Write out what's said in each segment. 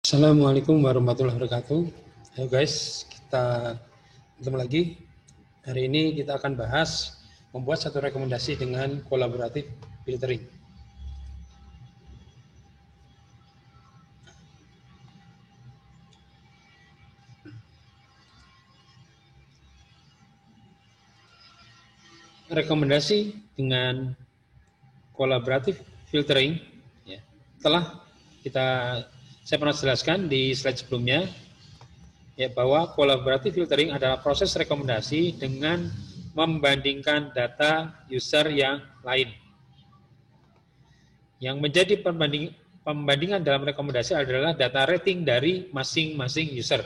Assalamualaikum warahmatullahi wabarakatuh. Halo guys, kita ketemu lagi. Hari ini kita akan bahas membuat satu rekomendasi dengan kolaboratif filtering. Rekomendasi dengan kolaboratif filtering ya, saya pernah jelaskan di slide sebelumnya ya, bahwa kolaboratif filtering adalah proses rekomendasi dengan membandingkan data user yang lain. Yang menjadi pembandingan dalam rekomendasi adalah data rating dari masing-masing user.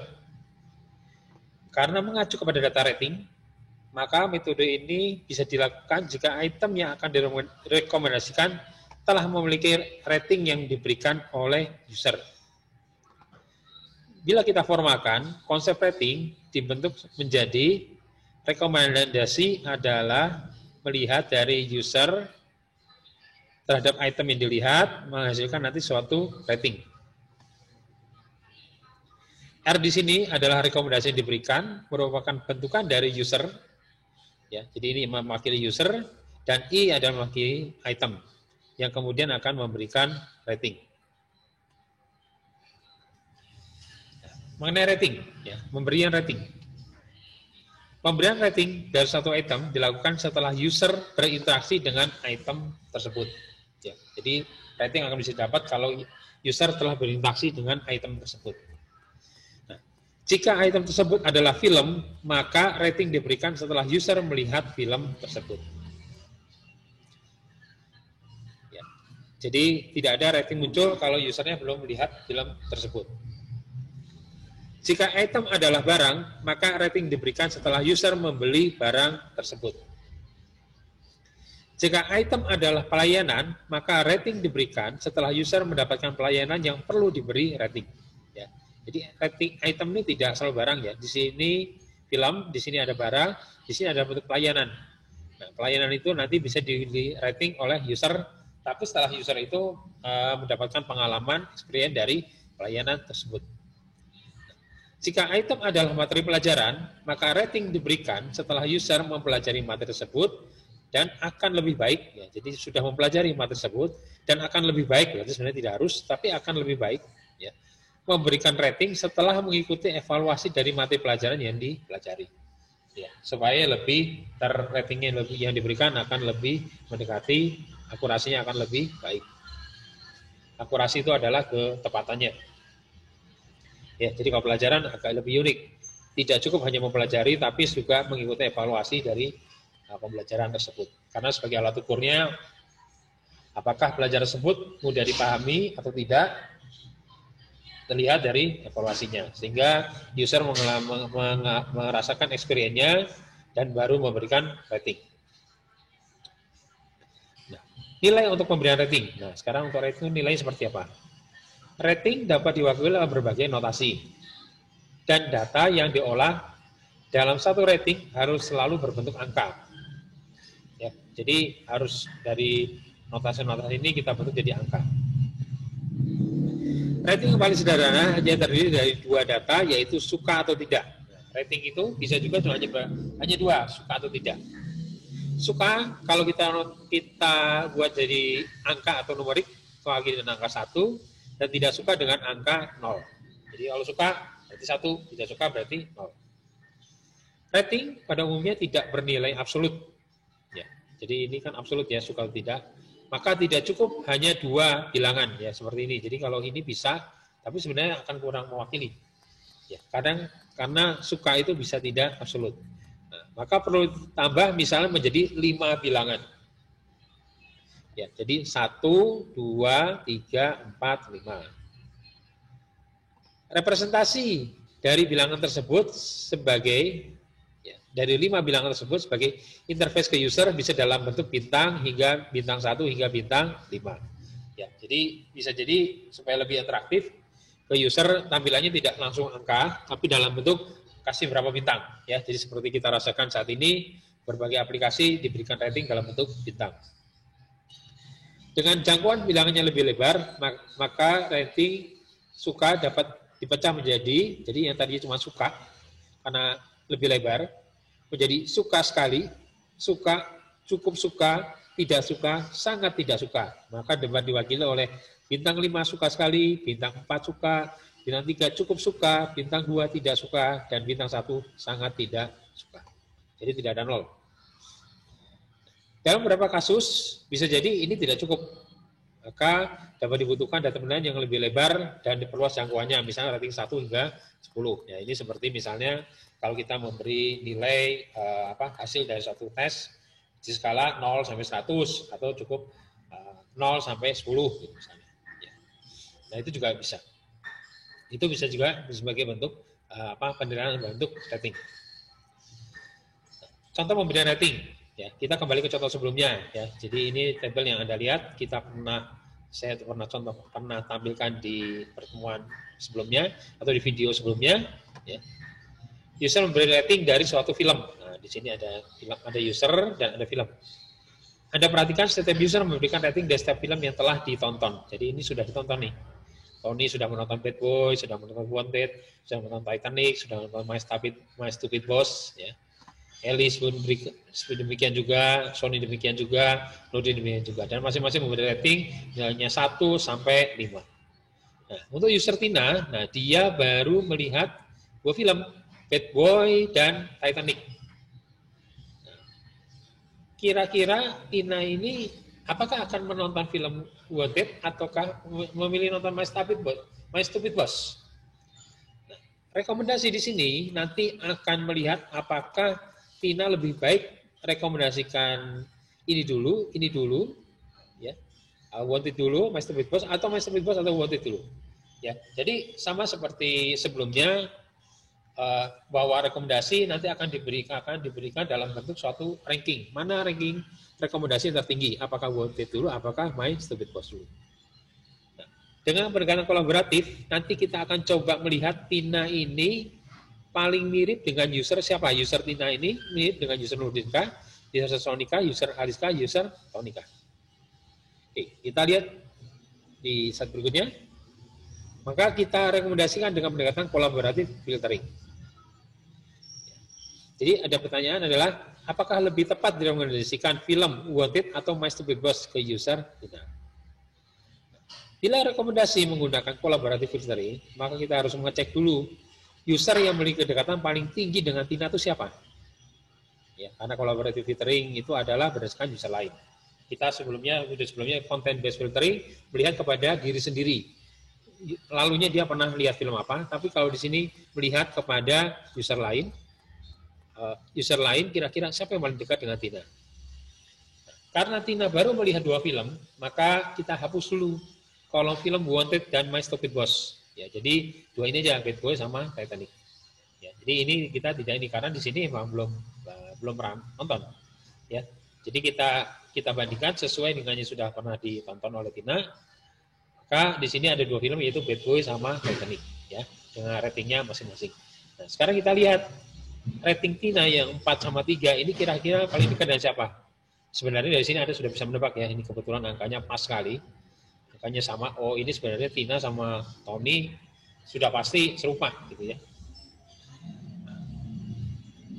Karena mengacu kepada data rating, maka metode ini bisa dilakukan jika item yang akan direkomendasikan telah memiliki rating yang diberikan oleh user. Bila kita formalkan, konsep rating dibentuk menjadi rekomendasi adalah melihat dari user terhadap item yang dilihat menghasilkan nanti suatu rating. R di sini adalah rekomendasi yang diberikan merupakan bentukan dari user. Ya, jadi ini mewakili user dan I adalah mewakili item yang kemudian akan memberikan rating. Mengenai rating, ya, pemberian rating. Pemberian rating dari satu item dilakukan setelah user berinteraksi dengan item tersebut. Ya, jadi rating akan bisa dapat kalau user telah berinteraksi dengan item tersebut. Nah, jika item tersebut adalah film, maka rating diberikan setelah user melihat film tersebut. Ya, jadi tidak ada rating muncul kalau usernya belum melihat film tersebut. Jika item adalah barang, maka rating diberikan setelah user membeli barang tersebut. Jika item adalah pelayanan, maka rating diberikan setelah user mendapatkan pelayanan yang perlu diberi rating. Ya. Jadi rating item ini tidak selalu barang ya. Di sini film, di sini ada barang, di sini ada bentuk pelayanan. Nah, pelayanan itu nanti bisa di rating oleh user, tapi setelah user itu mendapatkan pengalaman, experience dari pelayanan tersebut. Jika item adalah materi pelajaran, maka rating diberikan setelah user mempelajari materi tersebut dan akan lebih baik. Ya, jadi sudah mempelajari materi tersebut dan akan lebih baik. Berarti sebenarnya tidak harus, tapi akan lebih baik. Ya, memberikan rating setelah mengikuti evaluasi dari materi pelajaran yang dipelajari. Ya, supaya lebih ratingnya yang diberikan akan lebih mendekati, akurasinya akan lebih baik. Akurasi itu adalah ketepatannya. Ya, jadi kalau pelajaran agak lebih unik. Tidak cukup hanya mempelajari, tapi juga mengikuti evaluasi dari pembelajaran tersebut. Karena sebagai alat ukurnya, apakah pelajaran tersebut mudah dipahami atau tidak, terlihat dari evaluasinya. Sehingga user merasakan experience-nya dan baru memberikan rating. Nah, nilai untuk pemberian rating. Nah, sekarang untuk rating nilai seperti apa? Rating dapat diwakili oleh berbagai notasi. Dan data yang diolah dalam satu rating harus selalu berbentuk angka. Ya, jadi harus dari notasi-notasi ini kita bentuk jadi angka. Rating yang paling sederhana hanya terdiri dari dua data, yaitu suka atau tidak. Rating itu bisa juga hanya dua, suka atau tidak. Suka, kalau kita buat jadi angka atau numerik, wakili dengan angka 1, dan tidak suka dengan angka 0. Jadi kalau suka berarti 1, tidak suka berarti 0. Rating pada umumnya tidak bernilai absolut. Ya, jadi ini kan absolut ya, suka atau tidak. Maka tidak cukup hanya dua bilangan ya seperti ini. Jadi kalau ini bisa, tapi sebenarnya akan kurang mewakili. Ya, kadang karena suka itu bisa tidak absolut. Nah, maka perlu tambah misalnya menjadi 5 bilangan. Ya, jadi 1, 2, 3, 4, 5. Representasi dari bilangan tersebut sebagai, ya, dari 5 bilangan tersebut sebagai interface ke user bisa dalam bentuk bintang hingga bintang 1 hingga bintang 5. Ya, jadi bisa jadi supaya lebih interaktif ke user tampilannya tidak langsung angka, tapi dalam bentuk kasih berapa bintang. Ya, jadi seperti kita rasakan saat ini berbagai aplikasi diberikan rating dalam bentuk bintang. Dengan jangkauan bilangannya lebih lebar, maka rating suka dapat dipecah menjadi, jadi yang tadinya cuma suka, karena lebih lebar, menjadi suka sekali, suka, cukup suka, tidak suka, sangat tidak suka. Maka dapat diwakili oleh bintang 5 suka sekali, bintang 4 suka, bintang 3 cukup suka, bintang 2 tidak suka, dan bintang 1 sangat tidak suka. Jadi tidak ada 0. Dalam beberapa kasus, bisa jadi ini tidak cukup. Maka dapat dibutuhkan data penilaian yang lebih lebar dan diperluas jangkauannya, misalnya rating 1 hingga 10. Ya, ini seperti misalnya kalau kita memberi nilai hasil dari suatu tes di skala 0 sampai 100 atau cukup 0 sampai 10 gitu misalnya. Ya. Nah, itu juga bisa. Itu bisa juga sebagai bentuk penilaian bentuk rating. Contoh pemberian rating. Ya, kita kembali ke contoh sebelumnya ya. Jadi ini tabel yang Anda lihat saya pernah tampilkan di pertemuan sebelumnya atau di video sebelumnya ya. User memberi rating dari suatu film. Nah, di sini ada user dan ada film. Anda perhatikan setiap user memberikan rating dari setiap film yang telah ditonton. Jadi ini sudah ditonton nih. Tony sudah menonton Bad Boy, sudah menonton Wanted, sudah menonton Titanic, sudah menonton My Stupid Boss ya. Ellis pun demikian juga, Sony demikian juga, Nurdin demikian juga. Dan masing-masing memberi rating nilainya 1 sampai 5. Nah, untuk user Tina, dia baru melihat 2 film, Bad Boy dan Titanic. Nah, kira-kira Tina ini apakah akan menonton film Wanted ataukah memilih nonton My Stupid Boss? Nah, rekomendasi di sini nanti akan melihat apakah Tina lebih baik rekomendasikan ini dulu, ya, Wanted dulu, My Stupid Boss, atau My Stupid Boss atau Wanted dulu. Ya, jadi sama seperti sebelumnya bahwa rekomendasi nanti akan diberikan dalam bentuk suatu ranking. Mana ranking rekomendasi tertinggi? Apakah Wanted dulu, apakah My Stupid Boss dulu? Nah, dengan pendekatan kolaboratif, nanti kita akan coba melihat Tina ini paling mirip dengan user siapa? User Tina ini mirip dengan user Nurdinka, user Sonika, user Aliska, user Tonika. Oke, kita lihat di slide berikutnya. Maka kita rekomendasikan dengan pendekatan kolaboratif filtering. Jadi ada pertanyaan adalah, apakah lebih tepat direkomendasikan film Wanted atau My Stupid Boss ke user Tina? Bila rekomendasi menggunakan kolaboratif filtering, maka kita harus mengecek dulu user yang memiliki kedekatan paling tinggi dengan Tina itu siapa? Ya, karena collaborative filtering itu adalah berdasarkan user lain. Kita sebelumnya content based filtering melihat kepada diri sendiri. Lalunya dia pernah lihat film apa, tapi kalau di sini melihat kepada user lain kira-kira siapa yang paling dekat dengan Tina. Karena Tina baru melihat 2 film, maka kita hapus dulu kolom film Wanted dan My Stupid Boss. Ya, jadi 2 ini aja, Bad Boy sama Titanic. Ya, jadi ini kita tidak ini karena di sini memang belum pernah nonton. Ya, jadi kita bandingkan sesuai dengan yang sudah pernah ditonton oleh Tina. Maka di sini ada 2 film yaitu Bad Boy sama Titanic. Ya, dengan ratingnya masing-masing. Nah, sekarang kita lihat rating Tina yang 4 sama 3 ini kira-kira paling dekat dengan siapa? Sebenarnya dari sini Anda sudah bisa menebak ya. Ini kebetulan angkanya pas sekali. Makanya sama, ini sebenarnya Tina sama Tony sudah pasti serupa gitu ya.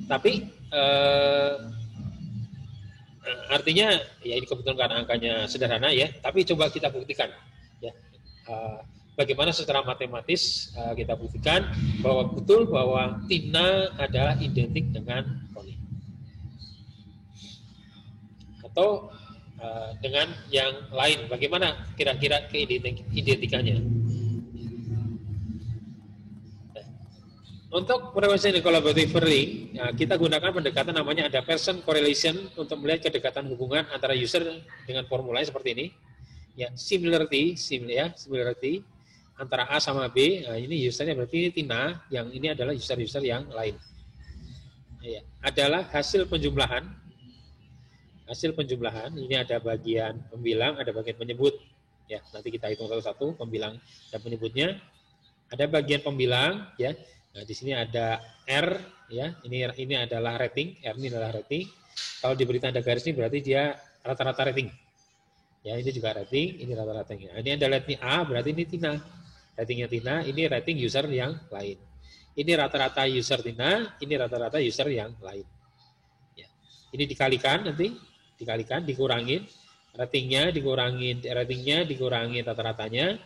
Tapi artinya ya ini kebetulan karena angkanya sederhana ya. Tapi coba kita buktikan ya. Bagaimana secara matematis kita buktikan bahwa betul bahwa Tina adalah identik dengan Tony. Atau dengan yang lain, bagaimana kira-kira keidentikannya? Untuk representasi collaborative filtering, kita gunakan pendekatan namanya ada Pearson correlation untuk melihat kedekatan hubungan antara user dengan formula seperti ini. Ya, similarity antara A sama B. Nah, ini usernya berarti ini Tina, yang ini adalah user-user yang lain. Ya, adalah hasil penjumlahan. Hasil penjumlahan, ini ada bagian pembilang, ada bagian penyebut. Ya, nanti kita hitung satu-satu pembilang dan penyebutnya. Ada bagian pembilang, ya. Nah, di sini ada R, ya. Ini adalah rating, R ini adalah rating. Kalau diberi tanda garis ini berarti dia rata-rata rating. Ya, ini juga rating, ini rata-rata rating. Nah, ini ada rating A, berarti ini Tina. ratingnya Tina, ini rating user yang lain. Ini rata-rata user Tina, ini rata-rata user yang lain. Ya. Ini dikalikan nanti, dikurangin, ratingnya dikurangin rata-ratanya.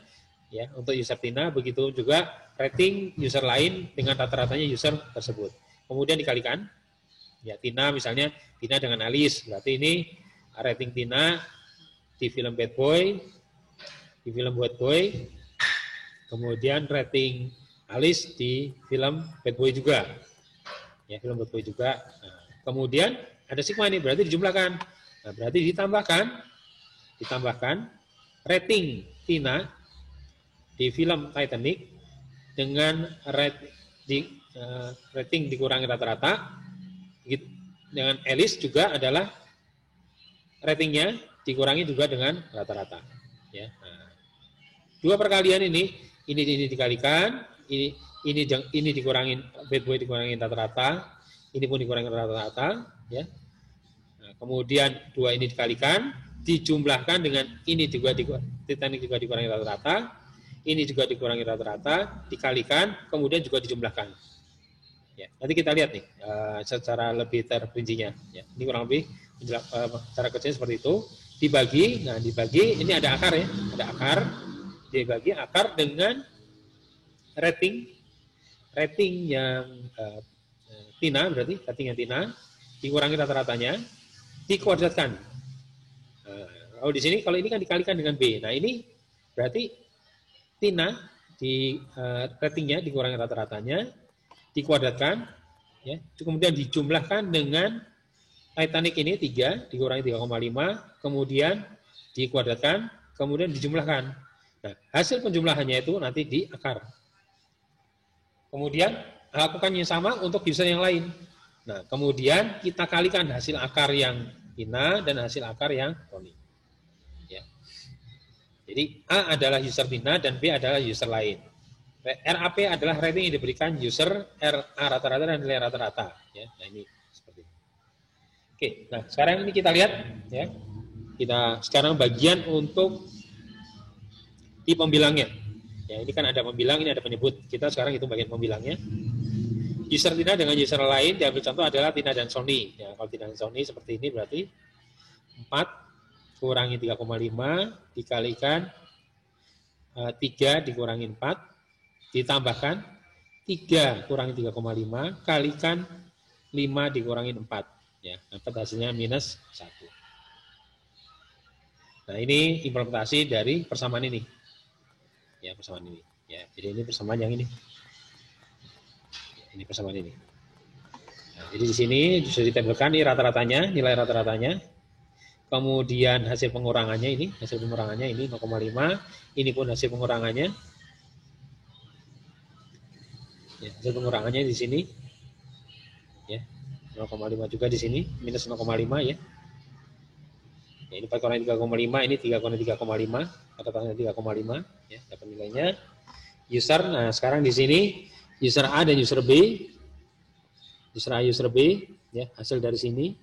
Ya, untuk user Tina, begitu juga rating user lain dengan rata-ratanya user tersebut. Kemudian dikalikan, ya Tina misalnya, Tina dengan Alice, berarti ini rating Tina di film Bad Boy, kemudian rating Alice di film Bad Boy juga. Ya, film Bad Boy juga. Nah, kemudian ada sigma ini, berarti dijumlahkan. Nah, berarti ditambahkan rating Tina di film Titanic dengan rating dikurangi rata-rata, dengan Alice juga adalah ratingnya dikurangi juga dengan rata-rata. Ya. Nah, dua perkalian ini dikalikan, ini dikurangin, Bad Boy dikurangin rata-rata, ini pun dikurangin rata-rata. Ya. Nah, kemudian dua ini dikalikan, dijumlahkan dengan ini juga Titanic juga dikurangi rata-rata. Ini juga dikurangi rata-rata, dikalikan, kemudian juga dijumlahkan. Ya, nanti kita lihat nih secara lebih terperincinya. Ya, ini kurang lebih cara kerjanya seperti itu. Dibagi ini ada akar ya, ada akar. Dibagi akar dengan rating yang Tina, berarti rating yang Tina dikurangi rata-ratanya, dikuadratkan. Kalau di sini, kalau ini kan dikalikan dengan B. Nah ini berarti Tina di ratingnya dikurangi rata-ratanya, dikuadratkan, ya, kemudian dijumlahkan dengan Titanic ini 3 dikurangi 3,5, kemudian dikuadratkan, kemudian dijumlahkan. Nah, hasil penjumlahannya itu nanti di akar. Kemudian lakukan yang sama untuk user yang lain. Nah, kemudian kita kalikan hasil akar yang Tina dan hasil akar yang Tony. Ya. Jadi A adalah user Tina dan B adalah user lain. RAP adalah rating yang diberikan user, RA rata-rata dan nilai rata-rata. Ya, nah ini seperti ini. Oke, nah sekarang ini kita lihat, ya, kita sekarang bagian untuk di pembilangnya. Ya, ini kan ada pembilang, ini ada penyebut. Kita sekarang hitung bagian pembilangnya. User Tina dengan user lain diambil contoh adalah Tina dan Sony. Ya, kalau Tina dan Sony seperti ini berarti 4 kurangi 3,5 dikalikan 3 dikurangi 4 ditambahkan 3 kurangi 3,5 kalikan 5 dikurangi 4. Ya, dapat hasilnya minus 1. Nah, ini implementasi dari persamaan ini. Ya, persamaan ini. Ya, jadi ini persamaan yang ini. Ya, ini persamaan ini. Nah, jadi di sini sudah ditempelkan ini rata-ratanya, nilai rata-ratanya. Kemudian hasil pengurangannya ini 0,5, ini pun hasil pengurangannya. Ya, hasil pengurangannya di sini. Ya, 0,5 juga di sini, minus 0,5 ya. Ya, ini 4 kurangi 3,5, ini 3 kurangi 3,5, rata-ratanya 3,5 ya, dapat nilainya. User, nah sekarang di sini user A dan user B. User A, user B, ya, hasil dari sini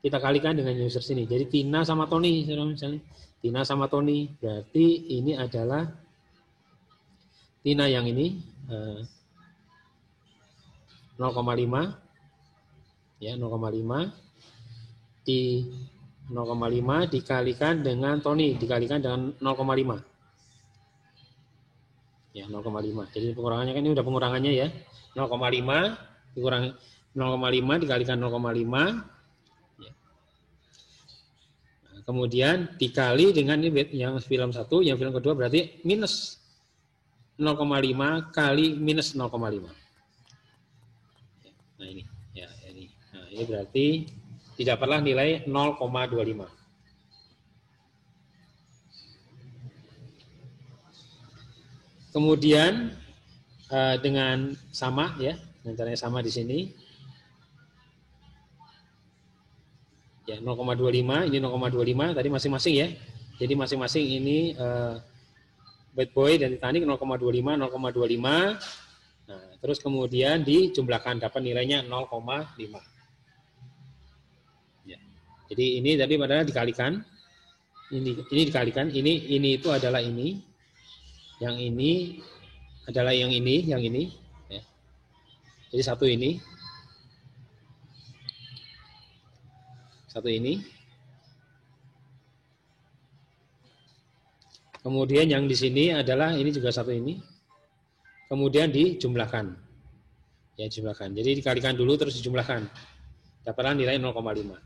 kita kalikan dengan user sini. Jadi Tina sama Tony misalnya. Tina sama Tony, berarti ini adalah Tina yang ini 0,5 ya, 0,5 di 0,5 dikalikan dengan Tony dikalikan dengan 0,5 ya, 0,5. Jadi pengurangannya kan ini udah pengurangannya ya, 0,5 dikurangi 0,5 dikalikan 0,5 ya. Nah, kemudian dikali dengan ini yang film 1, yang film kedua berarti minus 0,5 kali minus 0,5. Nah ini, ya ini. Nah ini berarti didapatlah nilai 0,25. Kemudian dengan sama ya, dengan caranya sama di sini. Ya 0,25, ini 0,25 tadi masing-masing ya. Jadi masing-masing ini Bad Boy dan Titanic 0,25, 0,25. Nah, terus kemudian dijumlahkan dapat nilainya 0,5. Ya. Jadi ini tadi padahal dikalikan. Ini dikalikan, ini itu adalah ini. Yang ini adalah yang ini. Ya. Jadi satu ini. Kemudian yang di sini adalah ini juga satu ini. Kemudian dijumlahkan. Ya, jumlahkan. Jadi dikalikan dulu terus dijumlahkan. Dapatlah nilai 0,5.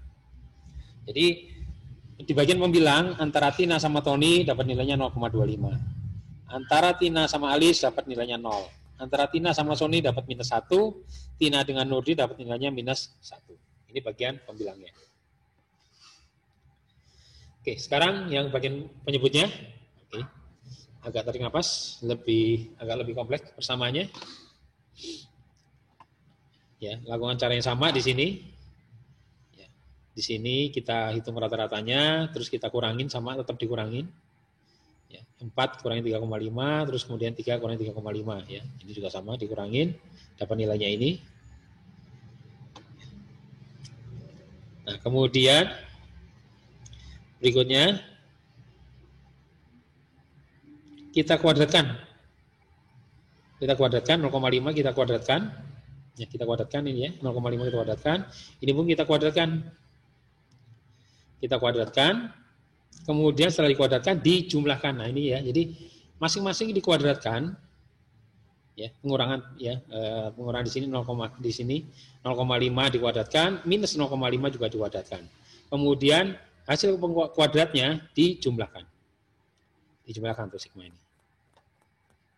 Jadi di bagian pembilang antara Tina sama Tony dapat nilainya 0,25. Antara Tina sama Alice dapat nilainya 0. Antara Tina sama Sony dapat -1. Tina dengan Nurdi dapat nilainya -1. Ini bagian pembilangnya. Oke, sekarang yang bagian penyebutnya. Oke. Agak tarik nafas, agak lebih kompleks persamaannya. Ya, lakukan cara yang sama di sini. Ya, di sini kita hitung rata-ratanya, terus kita kurangin sama tetap dikurangin. Ya, 4 kurangi 3,5, terus kemudian 3 kurangi 3,5. Ya, ini juga sama dikurangin, dapat nilainya ini. Nah, kemudian berikutnya kita kuadratkan. Kita kuadratkan 0,5 kita kuadratkan. Ya, kita kuadratkan ini ya, 0,5 kita kuadratkan. Ini pun kita kuadratkan. Kita kuadratkan. Kemudian setelah dikuadratkan dijumlahkan. Nah, ini ya. Jadi masing-masing dikuadratkan. Ya, pengurangan ya, pengurangan di sini 0, di sini 0,5 dikuadratkan, minus 0,5 juga dikuadratkan. Kemudian hasil kuadratnya dijumlahkan. Dijumlahkan untuk sigma ini.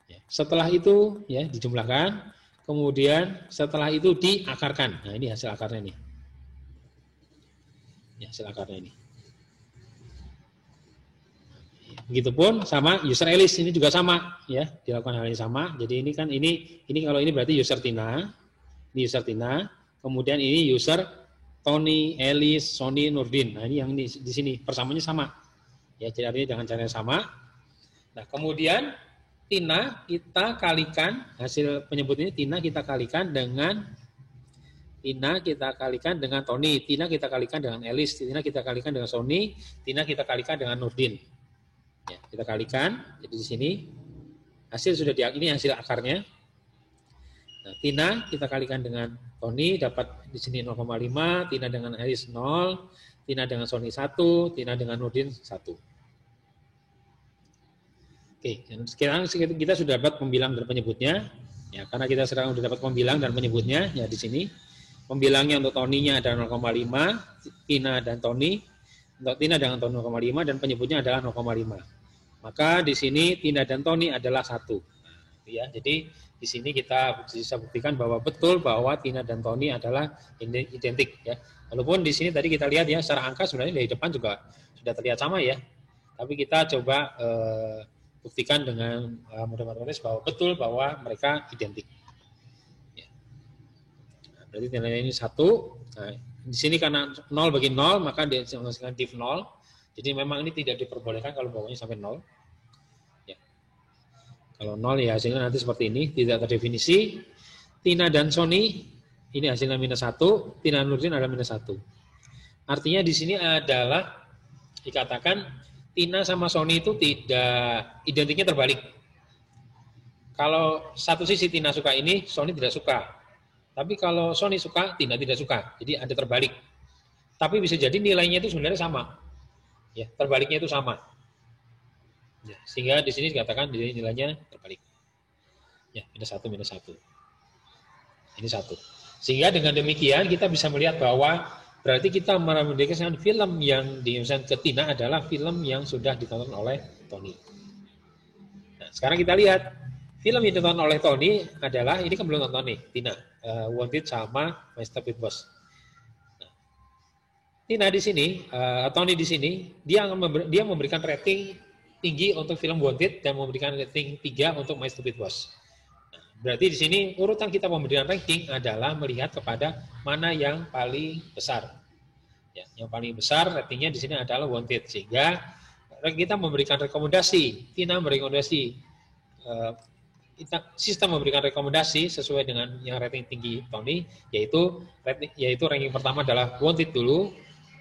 Ya, setelah itu ya dijumlahkan. Kemudian setelah itu diakarkan. Nah, ini hasil akarnya nih. Ya, hasil akarnya ini. Begitupun sama user Alice ini juga sama ya, dilakukan hal yang sama. Jadi ini kan ini kalau ini berarti user Tina. Ini user Tina. Kemudian ini user Tony, Alice, Sony, Nurdin. Nah, ini yang di sini persamaannya sama. Ya, jadi artinya dengan cara yang sama. Nah, kemudian Tina kita kalikan, hasil penyebut ini Tina kita kalikan dengan Tony, Tina kita kalikan dengan Alice, Tina kita kalikan dengan Sony, Tina kita kalikan dengan Nurdin. Ya, kita kalikan, jadi di sini hasil sudah ini hasil akarnya. Nah, Tina kita kalikan dengan Tony dapat di sini 0,5, Tina dengan Alice 0, Tina dengan Sony 1, Tina dengan Nurdin 1. Oke, sekarang kita sudah dapat pembilang dan penyebutnya. Ya, karena kita sudah dapat pembilang dan penyebutnya, ya di sini pembilangnya untuk Tony-nya adalah 0,5, Tina dan Tony, untuk Tina dengan Tony 0,5 dan penyebutnya adalah 0,5. Maka di sini Tina dan Tony adalah 1. Nah, ya, jadi di sini kita bisa buktikan bahwa betul bahwa Tina dan Tony adalah identik ya. Walaupun di sini tadi kita lihat ya secara angka sebenarnya dari depan juga sudah terlihat sama ya. Tapi kita coba buktikan dengan model matematis bahwa betul bahwa mereka identik. Ya. Nah, berarti nilainya ini 1. Nah, di sini karena 0 bagi 0 maka dia menghasilkan div 0. Jadi memang ini tidak diperbolehkan kalau bawahnya sampai 0. Ya. Kalau 0 ya hasilnya nanti seperti ini, tidak terdefinisi. Tina dan Sony ini hasilnya -1, Tina dan Nurdin adalah -1. Artinya di sini adalah dikatakan Tina sama Sony itu tidak identiknya terbalik. Kalau satu sisi Tina suka ini, Sony tidak suka. Tapi kalau Sony suka, Tina tidak suka. Jadi ada terbalik. Tapi bisa jadi nilainya itu sebenarnya sama. Ya, terbaliknya itu sama. Ya, sehingga di sini dikatakan nilainya terbalik. Ya, -1, -1. Ini 1. Sehingga dengan demikian kita bisa melihat bahwa berarti kita memiliki film yang diimisan ke Tina adalah film yang sudah ditonton oleh Tony. Nah, sekarang kita lihat film yang ditonton oleh Tony adalah ini kan belum nonton nih Tina, Wanted sama My Stupid Boss. Nah, Tina di sini, Tony di sini dia memberikan rating tinggi untuk film Wanted dan memberikan rating 3 untuk My Stupid Boss. Nah, berarti di sini urutan kita memberikan ranking adalah melihat kepada mana yang paling besar. Ya, yang paling besar ratingnya di sini adalah Wanted, sehingga kita memberikan rekomendasi. Tina merekomendasi, sistem memberikan rekomendasi sesuai dengan yang rating tinggi Tony, yaitu ranking pertama adalah Wanted dulu,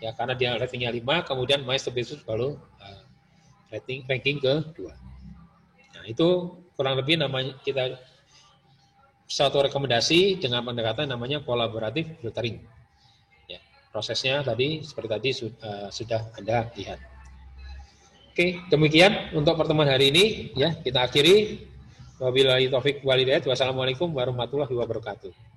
ya karena dia ratingnya 5, kemudian My Stupid Boss baru ranking kedua. Nah, itu kurang lebih namanya kita suatu rekomendasi dengan pendekatan namanya kolaboratif filtering. Ya, prosesnya tadi seperti tadi sudah Anda lihat. Oke, demikian untuk pertemuan hari ini ya, kita akhiri. Wabillahi taufik walhidayah. Wassalamualaikum warahmatullahi wabarakatuh.